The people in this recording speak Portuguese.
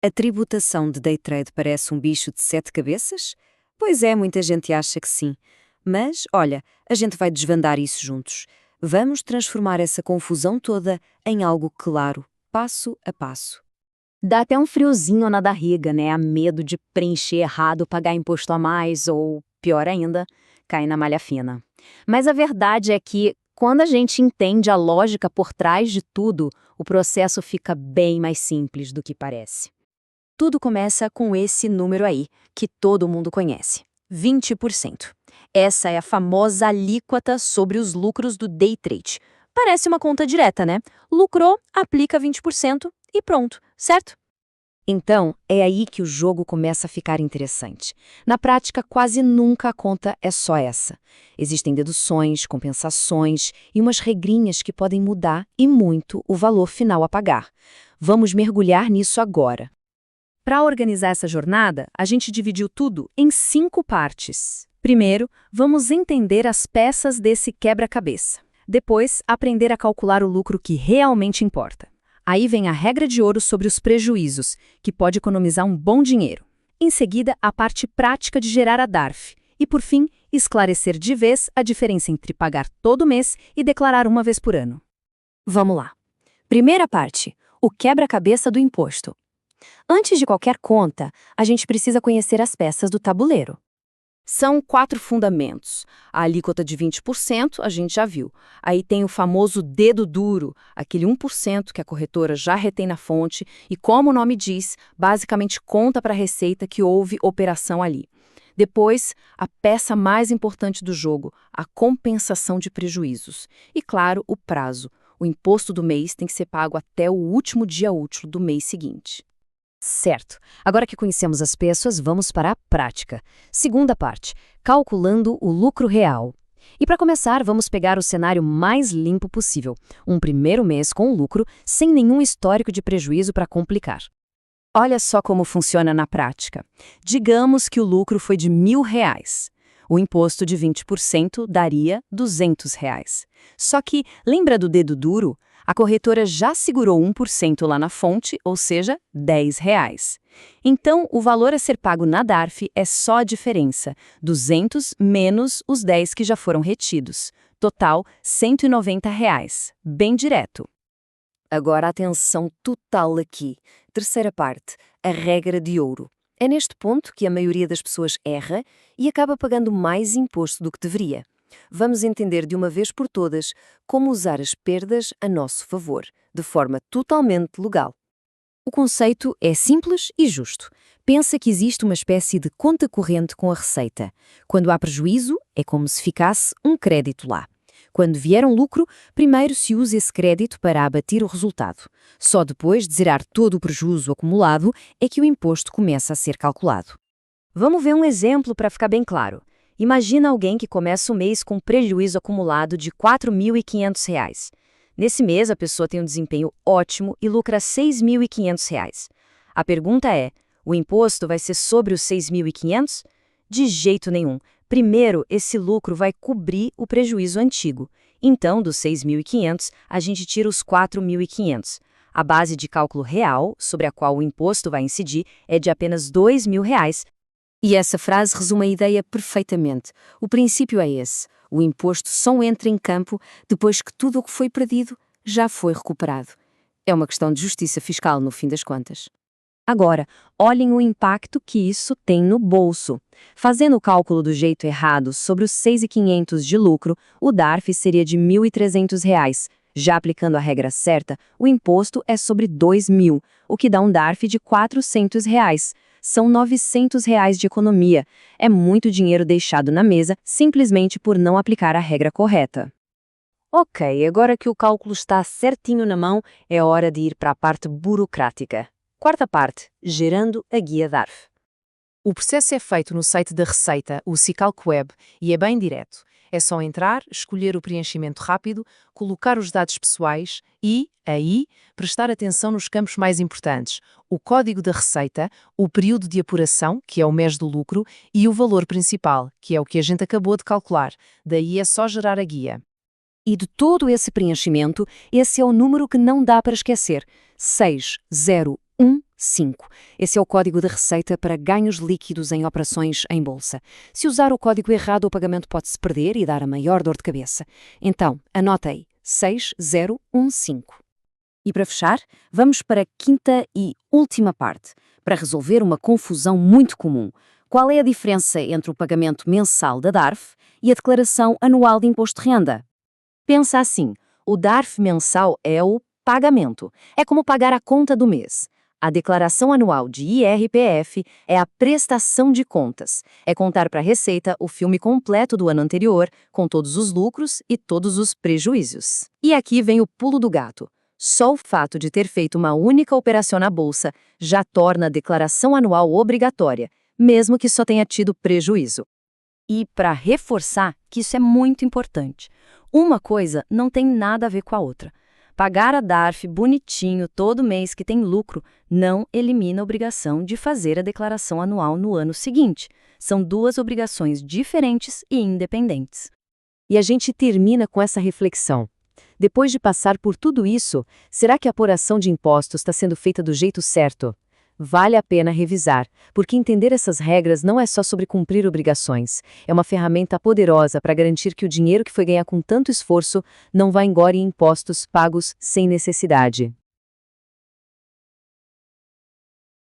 A tributação de day trade parece um bicho de 7 cabeças? Pois é, muita gente acha que sim. Mas, olha, a gente vai desvendar isso juntos. Vamos transformar essa confusão toda em algo claro, passo a passo. Dá até um friozinho na barriga, né? A medo de preencher errado, pagar imposto a mais ou, pior ainda, cair na malha fina. Mas a verdade é que, quando a gente entende a lógica por trás de tudo, o processo fica bem mais simples do que parece. Tudo começa com esse número aí, que todo mundo conhece: 20%. Essa é a famosa alíquota sobre os lucros do day trade. Parece uma conta direta, né? Lucrou, aplica 20% e pronto, certo? Então, é aí que o jogo começa a ficar interessante. Na prática, quase nunca a conta é só essa. Existem deduções, compensações e umas regrinhas que podem mudar e muito o valor final a pagar. Vamos mergulhar nisso agora. Para organizar essa jornada, a gente dividiu tudo em 5 partes. Primeiro, vamos entender as peças desse quebra-cabeça. Depois, aprender a calcular o lucro que realmente importa. Aí vem a regra de ouro sobre os prejuízos, que pode economizar um bom dinheiro. Em seguida, a parte prática de gerar a DARF. E, por fim, esclarecer de vez a diferença entre pagar todo mês e declarar uma vez por ano. Vamos lá. Primeira parte, o quebra-cabeça do imposto. Antes de qualquer conta, a gente precisa conhecer as peças do tabuleiro. São 4 fundamentos. A alíquota de 20%, a gente já viu. Aí tem o famoso dedo duro, aquele 1% que a corretora já retém na fonte e, como o nome diz, basicamente conta para a receita que houve operação ali. Depois, a peça mais importante do jogo, a compensação de prejuízos. E, claro, o prazo. O imposto do mês tem que ser pago até o último dia útil do mês seguinte. Certo. Agora que conhecemos as peças, vamos para a prática. Segunda parte, calculando o lucro real. E para começar, vamos pegar o cenário mais limpo possível. Um primeiro mês com lucro, sem nenhum histórico de prejuízo para complicar. Olha só como funciona na prática. Digamos que o lucro foi de R$ 1.000. O imposto de 20% daria R$ 200. Só que, lembra do dedo duro? A corretora já segurou 1% lá na fonte, ou seja, R$ 10. Então, o valor a ser pago na DARF é só a diferença, 200 menos os 10 que já foram retidos. Total, R$ 190. Bem direto. Agora, atenção total aqui. Terceira parte, a regra de ouro. É neste ponto que a maioria das pessoas erra e acaba pagando mais imposto do que deveria. Vamos entender de uma vez por todas como usar as perdas a nosso favor, de forma totalmente legal. O conceito é simples e justo. Pensa que existe uma espécie de conta corrente com a receita. Quando há prejuízo, é como se ficasse um crédito lá. Quando vier um lucro, primeiro se usa esse crédito para abater o resultado. Só depois de zerar todo o prejuízo acumulado é que o imposto começa a ser calculado. Vamos ver um exemplo para ficar bem claro. Imagina alguém que começa o mês com prejuízo acumulado de R$ 4.500. Nesse mês, a pessoa tem um desempenho ótimo e lucra R$ 6.500. A pergunta é, o imposto vai ser sobre os 6.500? De jeito nenhum. Primeiro, esse lucro vai cobrir o prejuízo antigo. Então, dos 6.500, a gente tira os 4.500. A base de cálculo real, sobre a qual o imposto vai incidir, é de apenas R$ 2.000. E essa frase resume a ideia perfeitamente. O princípio é esse. O imposto só entra em campo depois que tudo o que foi perdido já foi recuperado. É uma questão de justiça fiscal, no fim das contas. Agora, olhem o impacto que isso tem no bolso. Fazendo o cálculo do jeito errado sobre os 6.500 de lucro, o DARF seria de R$ 1.300. Já aplicando a regra certa, o imposto é sobre R$ 2.000, o que dá um DARF de R$ 400. São R$ 900 de economia. É muito dinheiro deixado na mesa simplesmente por não aplicar a regra correta. Ok, agora que o cálculo está certinho na mão, é hora de ir para a parte burocrática. Quarta parte, gerando a guia DARF. O processo é feito no site da Receita, o Sicalc Web, e é bem direto. É só entrar, escolher o preenchimento rápido, colocar os dados pessoais e, aí, prestar atenção nos campos mais importantes: o código da receita, o período de apuração, que é o mês do lucro, e o valor principal, que é o que a gente acabou de calcular. Daí é só gerar a guia. E de todo esse preenchimento, esse é o número que não dá para esquecer: 601 015. Esse é o código de receita para ganhos líquidos em operações em bolsa. Se usar o código errado, o pagamento pode-se perder e dar a maior dor de cabeça. Então, anota aí, 6015. E para fechar, vamos para a quinta e última parte, para resolver uma confusão muito comum. Qual é a diferença entre o pagamento mensal da DARF e a declaração anual de imposto de renda? Pensa assim, o DARF mensal é o pagamento. É como pagar a conta do mês. A declaração anual de IRPF é a prestação de contas. É contar para a Receita o filme completo do ano anterior, com todos os lucros e todos os prejuízos. E aqui vem o pulo do gato. Só o fato de ter feito uma única operação na bolsa já torna a declaração anual obrigatória, mesmo que só tenha tido prejuízo. E para reforçar que isso é muito importante, uma coisa não tem nada a ver com a outra. Pagar a DARF bonitinho todo mês que tem lucro não elimina a obrigação de fazer a declaração anual no ano seguinte. São duas obrigações diferentes e independentes. E a gente termina com essa reflexão. Depois de passar por tudo isso, será que a apuração de impostos está sendo feita do jeito certo? Vale a pena revisar, porque entender essas regras não é só sobre cumprir obrigações. É uma ferramenta poderosa para garantir que o dinheiro que foi ganhar com tanto esforço não vá embora em impostos pagos sem necessidade.